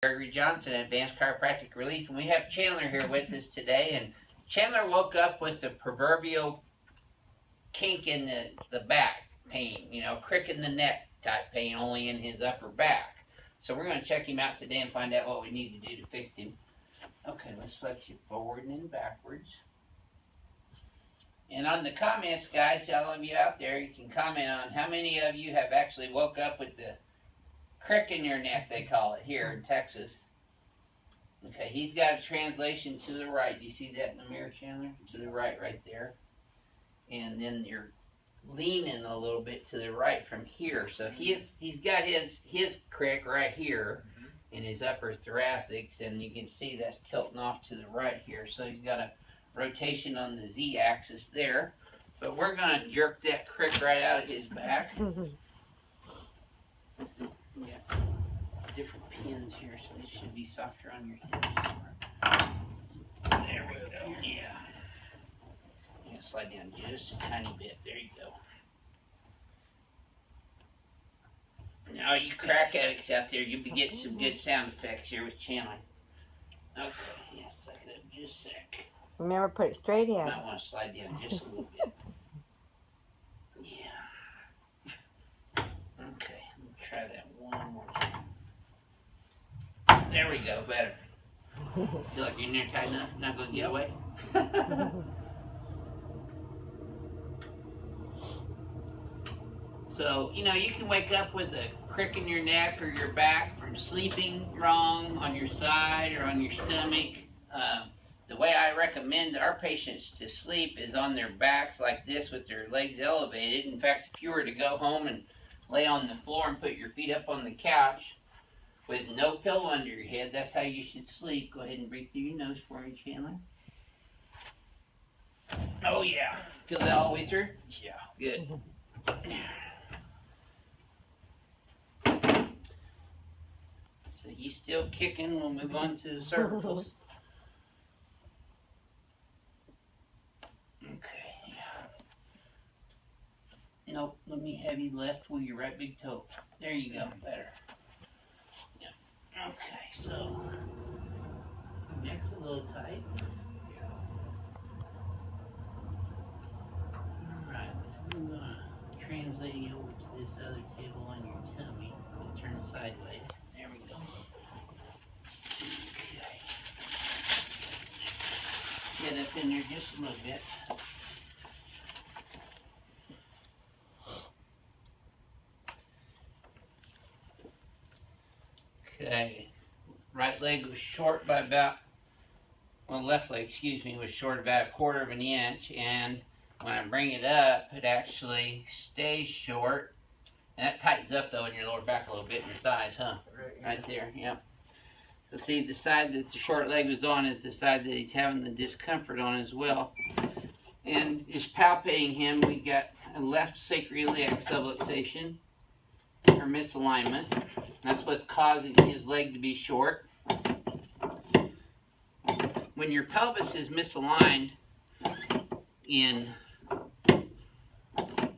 Gregory Johnson, Advanced Chiropractic Relief, and we have Chandler here with us today. And Chandler woke up with the proverbial kink in the back pain, you know, crick in the neck type pain, only in his upper back. So we're going to check him out today and find out what we need to do to fix him. Okay, let's flex you forward and then backwards. And on the comments, guys, all of you out there, you can comment on how many of you have actually woke up with the crick in your neck, they call it here in Texas. Okay, he's got a translation to the right. Do you see that in the mirror, Chandler? To the right there. And then you're leaning a little bit to the right from here. So he's got his crick right here in his upper thoracics, and you can see that's tilting off to the right here. So he's got a rotation on the Z-axis there. But we're going to jerk that crick right out of his back. We got some different pins here, so they should be softer on your hips. There we go. Yeah. Yeah, slide down just a tiny bit. There you go. Now, you crack addicts out there, you'll be getting some good sound effects here with Chandler. Okay, yeah, suck it up just a sec. Remember, put it straight in. You might want to slide down just a little bit. Yeah. Okay, let me try that one more time. There we go, better. Feel like you're near tight enough? Not going to get away? So, you know, you can wake up with a crick in your neck or your back from sleeping wrong on your side or on your stomach. The way I recommend our patients to sleep is on their backs like this with their legs elevated. In fact, if you were to go home and lay on the floor and put your feet up on the couch with no pillow under your head, that's how you should sleep. Go ahead and breathe through your nose for me, Chandler. Oh, yeah. Feel that all the way through? Yeah. Good. So he's still kicking. We'll move on to the cervicals. Okay. Nope, let me have you left with your right big toe. There you go, better. Yep. Okay, so neck's a little tight. Alright, so I'm gonna translate you over to this other table on your tummy. We'll turn it sideways. There we go. Okay. Get up in there just a little bit. Okay, right leg was short by about, well, left leg, excuse me, was short about 1/4 of an inch, and when I bring it up, it actually stays short. And that tightens up, though, in your lower back a little bit in your thighs, huh? Right there, yep. So see, the side that the short leg was on is the side that he's having the discomfort on as well. And just palpating him, we got a left sacroiliac subluxation, or misalignment. That's what's causing his leg to be short. When your pelvis is misaligned in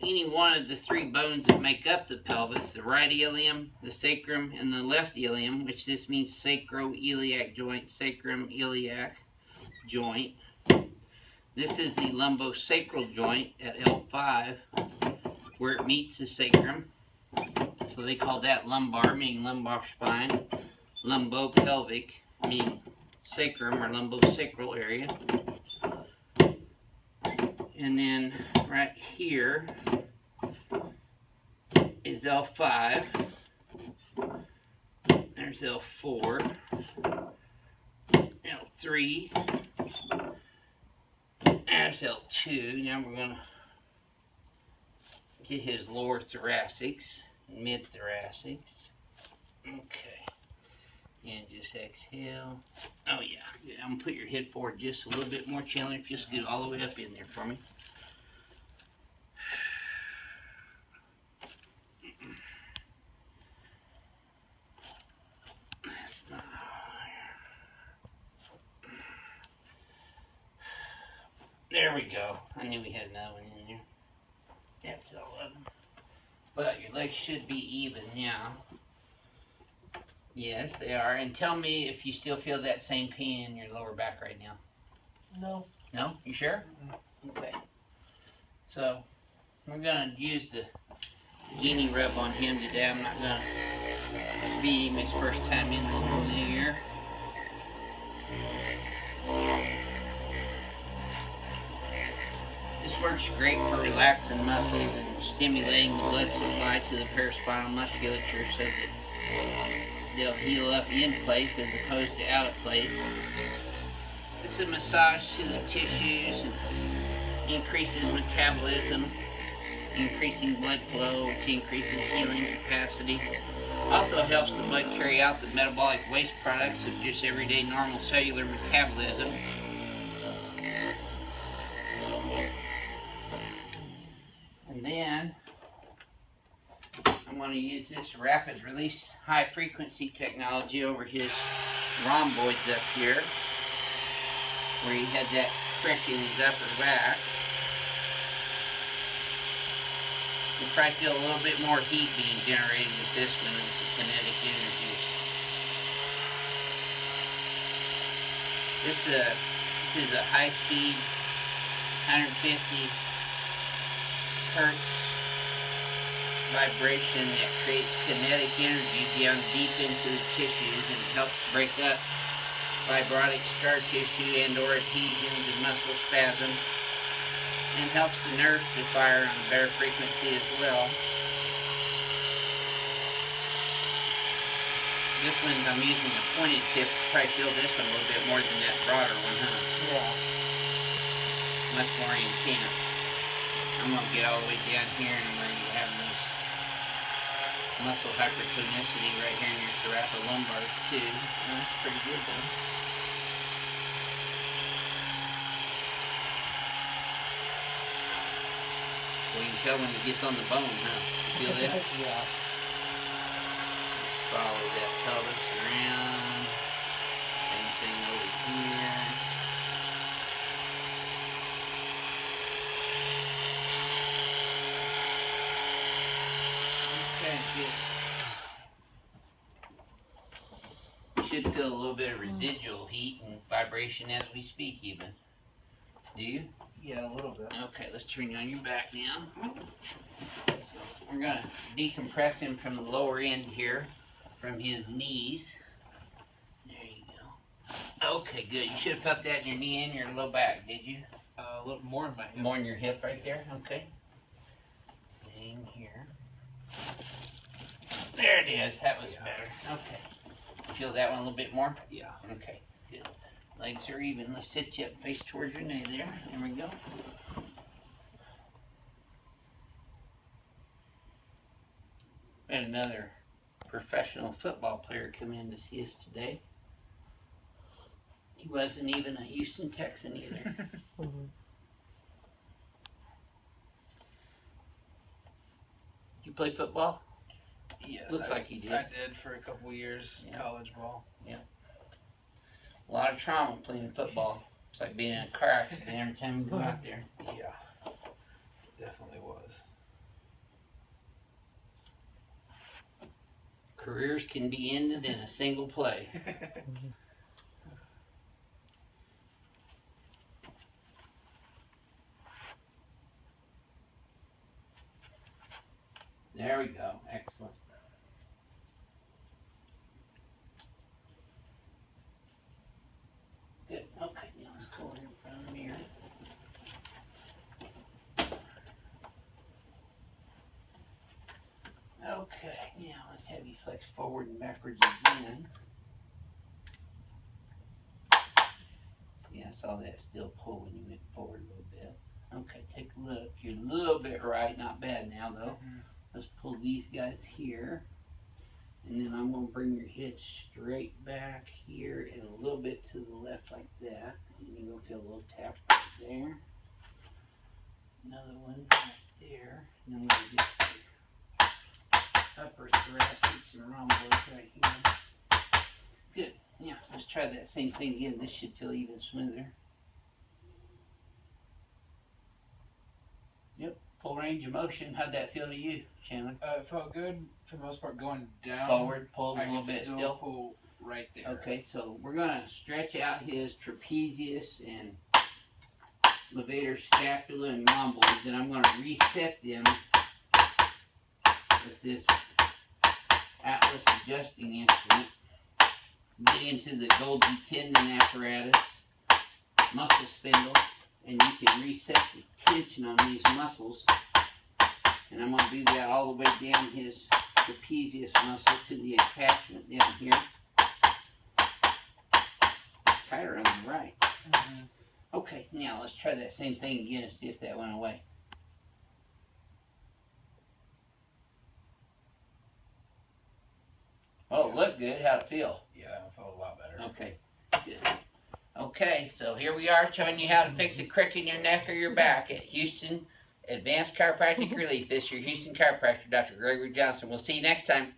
any one of the 3 bones that make up the pelvis, the right ilium, the sacrum, and the left ilium, which this means sacroiliac joint, sacrum iliac joint. This is the lumbosacral joint at L5, where it meets the sacrum. So they call that lumbar, meaning lumbar spine. Lumbopelvic, meaning sacrum or lumbosacral area. And then right here is L5. There's L4. L3. There's L2. Now we're going to get his lower thoracics, mid-thoracics. Okay. And just exhale. Oh, yeah. I'm going to put your head forward just a little bit more, Chandler, if you scoot all the way up in there for me. That's not higher. There we go. I knew we had another one in there. That's all of them. But your legs should be even now. Yes, they are. And tell me if you still feel that same pain in your lower back right now. No. No? You sure? Okay. So, we're going to use the Genie rub on him today. I'm not going to beat him his first time in the new year. This works great for relaxing muscles and stimulating the blood supply to the paraspinal musculature so that they'll heal up in place as opposed to out of place. It's a massage to the tissues and increases metabolism, increasing blood flow, which increases healing capacity. Also helps the blood carry out the metabolic waste products of just everyday normal cellular metabolism. And then I'm going to use this rapid release high frequency technology over his rhomboids up here, where he had that crick in his upper back. You probably feel a little bit more heat being generated with this one with the kinetic energy. This is a high speed 150 hertz vibration that creates kinetic energy down deep into the tissues and helps break up fibrotic scar tissue and or adhesions and muscle spasm, and helps the nerves to fire on a better frequency as well. This one I'm using a pointed tip. Probably feel this one a little bit more than that broader one, huh? Yeah. Much more intense. I'm going to get all the way down here and I'm going to have this muscle hypertonicity right here in your thoracolumbar too. That's pretty good though. Well, you can tell when it gets on the bone, huh? You feel that? Yeah. Follow that pelvis around. Same thing over here. Okay, good. You should feel a little bit of residual heat and vibration as we speak even. Do you? Yeah, a little bit. Okay, let's turn you on your back now. So we're going to decompress him from the lower end here, from his knees. There you go. Okay, good. You should have felt that in your knee and your low back, did you? A little more in my hip. More in your hip right there? Okay. Same here. There it is. That was better. Okay. Feel that one a little bit more? Yeah. Okay, good. Legs are even. Let's sit you up, face towards your knee there. There we go. We had another professional football player come in to see us today. He wasn't even a Houston Texan either. You play football? Yes. Looks like you did. I did for a couple years, Yeah. college ball. Yeah. A lot of trauma playing football. It's like being in a car accident every time you go out there. Yeah. Definitely was. Careers can be ended in a single play. There we go. Excellent. Good. Okay, now let's go over here in front of the mirror. Okay, now let's have you flex forward and backwards again. See, I saw that still pull when you went forward a little bit. Okay, take a look. You're a little bit right, not bad now though. Let's pull these guys here. And then I'm going to bring your hitch straight back here and a little bit to the left like that. And you're going to feel a little tap right there. Another one right there. And then we're going to get upper thoracics and rhomboids right here. Good. Yeah, let's try that same thing again. This should feel even smoother. Yep, pull range of motion. How'd that feel to you, Chandler? It felt good for the most part going down. Forward, pulled a I little can bit still still. pull right there. Okay, so we're gonna stretch out his trapezius and levator scapula and rhomboids, and I'm gonna reset them with this Atlas adjusting instrument. Get into the Golgi tendon apparatus, muscle spindle, and you can reset the tension on these muscles. And I'm going to do that all the way down his trapezius muscle to the attachment down here. Tighter on the right. Mm-hmm. Okay, now let's try that same thing again and see if that went away. Oh, it looked good. How'd it feel? Yeah, that one felt a lot better. Okay, good. Okay, so here we are showing you how to fix a crick in your neck or your back at Houston Advanced Chiropractic Relief. This is your Houston chiropractor, Dr. Gregory Johnson. We'll see you next time.